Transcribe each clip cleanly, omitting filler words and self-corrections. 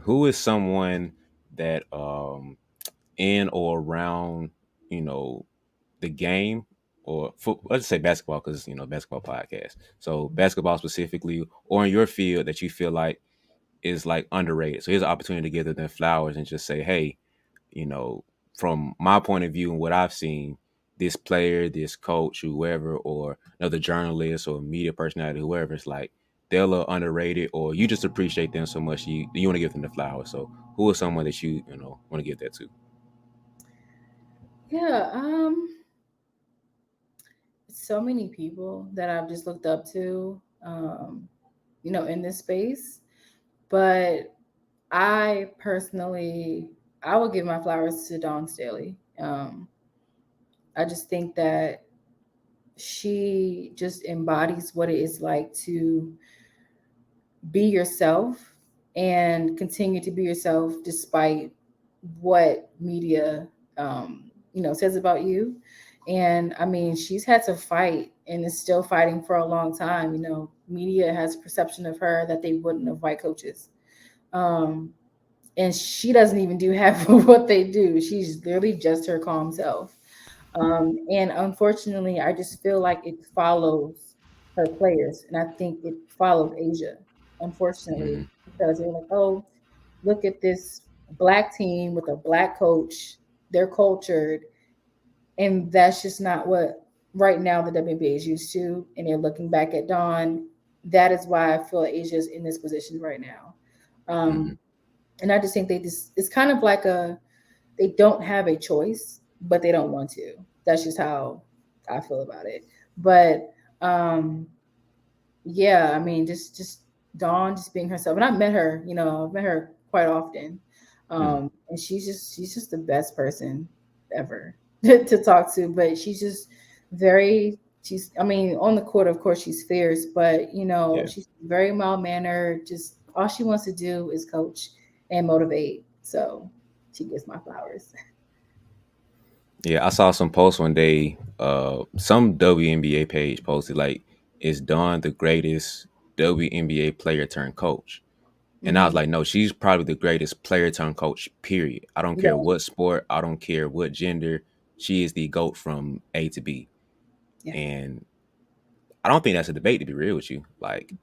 who is someone that in or around, you know, the game or let's say basketball because basketball podcast. So basketball specifically, or in your field that you feel like is like underrated. So here's an opportunity to give them their flowers and just say, hey, you know, from my point of view and what I've seen, this player, this coach, whoever, or another journalist or media personality, whoever, it's like they're a little underrated, or you just appreciate them so much you want to give them the flowers. So who is someone that you want to give that to? Yeah, so many people that I've just looked up to, in this space. But I personally, I would give my flowers to Dawn Staley. I just think that she just embodies what it is like to be yourself and continue to be yourself despite what media says about you. And I mean, she's had to fight and is still fighting for a long time. Media has a perception of her that they wouldn't of white coaches. um, and she doesn't even do half of what they do. She's literally just her calm self. And unfortunately, I just feel like it follows her players, and I think it followed Asia, unfortunately, Mm-hmm. because they're like, oh, look at this black team with a black coach. They're cultured, and that's just not what right now the WNBA is used to. And they're looking back at Dawn. That is why I feel Asia is in this position right now. Mm-hmm. And I just think it's kind of like they don't have a choice, but they don't want to. That's just how I feel about it. But yeah, I mean, just Dawn just being herself, and I've met her. I've met her quite often, Mm-hmm. and she's just the best person ever to talk to. But she's just very she's I mean, on the court, of course, she's fierce, but Yeah. she's very mild mannered. Just all she wants to do is coach and motivate. So she gets my flowers. Yeah, I saw some posts one day. Some WNBA page posted like, "Is Dawn the greatest WNBA player turned coach?" And I was Hmm. like, "No, she's probably the greatest player turned coach. Period. I don't care Yeah, what sport. I don't care what gender. She is the goat from A to B." yeah, And I don't think that's a debate. To be real with you, like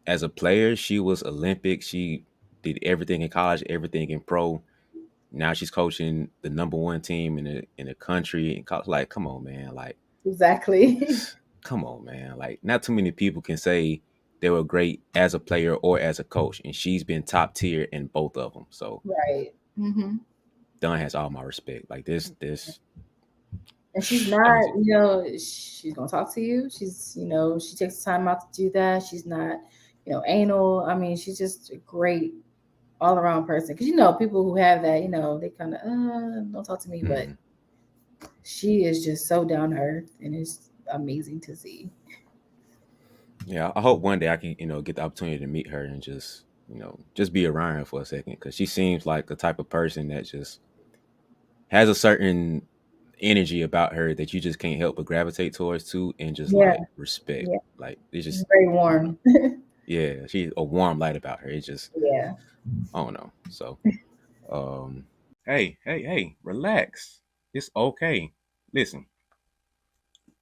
as a player, she was Olympic. She did everything in college, everything in pro. Now she's coaching the number one team in the country. And like, come on, man. Like, exactly. come on, man. Like, not too many people can say they were great as a player or as a coach, and she's been top tier in both of them. So Right. Hmm. Dunn has all my respect. Like this. And she's I not, mean, she's gonna talk to you. She takes the time out to do that. She's not, anal. I mean, she's just a great all around person. Because people who have that, they kind of don't talk to me, but mhm. she is just so down to earth, and it's amazing to see. Yeah. I hope one day I can get the opportunity to meet her and just be around her for a second because she seems like the type of person that just has a certain energy about her that you just can't help but gravitate towards too and just Yeah, like respect. yeah, Like it's she's just very I don't know. warm. Yeah, she's a warm light about her. It's just Yeah, I don't know. So um hey, relax. It's okay. Listen,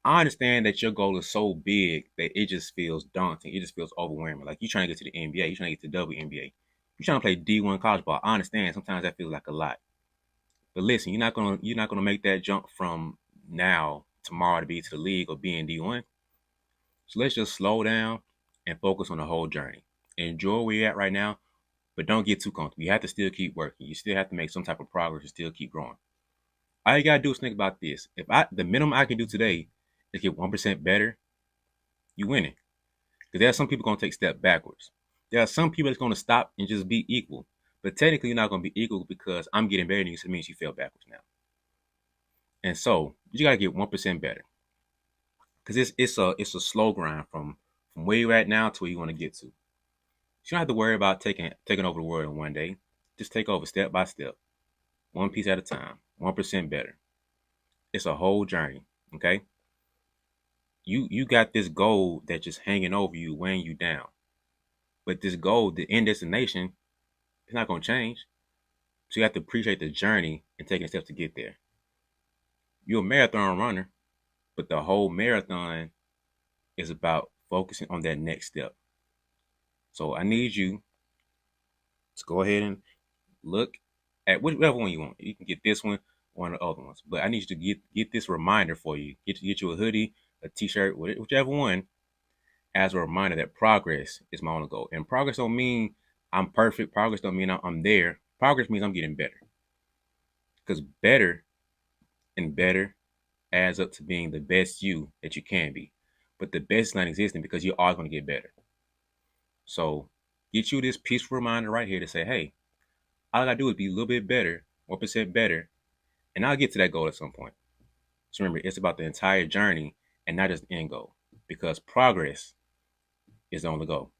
I understand that your goal is so big that it just feels daunting. It just feels overwhelming. Like you're trying to get to the NBA, you're trying to get to the WNBA. You're trying to play D1 college ball. I understand sometimes that feels like a lot. But listen, you're not gonna make that jump from now tomorrow to be to the league or be in D1. So let's just slow down and focus on the whole journey. Enjoy where you're at right now, but don't get too comfortable. You have to still keep working. You still have to make some type of progress and still keep growing. All you gotta do is think about this. If the minimum I can do today is get 1% better, you winning. Because there are some people gonna take a step backwards. There are some people that's gonna stop and just be equal. But technically you're not gonna be equal because I'm getting better than you, so it means you fell backwards now. And so you gotta get 1% better. Because it's a slow grind from where you're at now to where you want to get to. You don't have to worry about taking over the world in one day. Just take over step by step, one piece at a time, 1% better. It's a whole journey. Okay, you got this goal that's just hanging over you, weighing you down. But this goal, the end destination, It's not gonna change. So you have to appreciate the journey and taking steps to get there. You're a marathon runner, but the whole marathon is about focusing on that next step. So I need you to go ahead and look at whichever one you want. You can get this one of the other ones. But I need you to get this reminder for you. Get you a hoodie, a t-shirt, whichever one, as a reminder that progress is my only goal. And progress don't mean I'm perfect. Progress don't mean I'm there. Progress means I'm getting better. Because better and better adds up to being the best you that you can be. But the best is not existing because you're always going to get better. So get you this peaceful reminder right here to say, hey, all I gotta do is be a little bit better, 1% better, and I'll get to that goal at some point. So remember, it's about the entire journey and not just the end goal. Because progress is the only goal.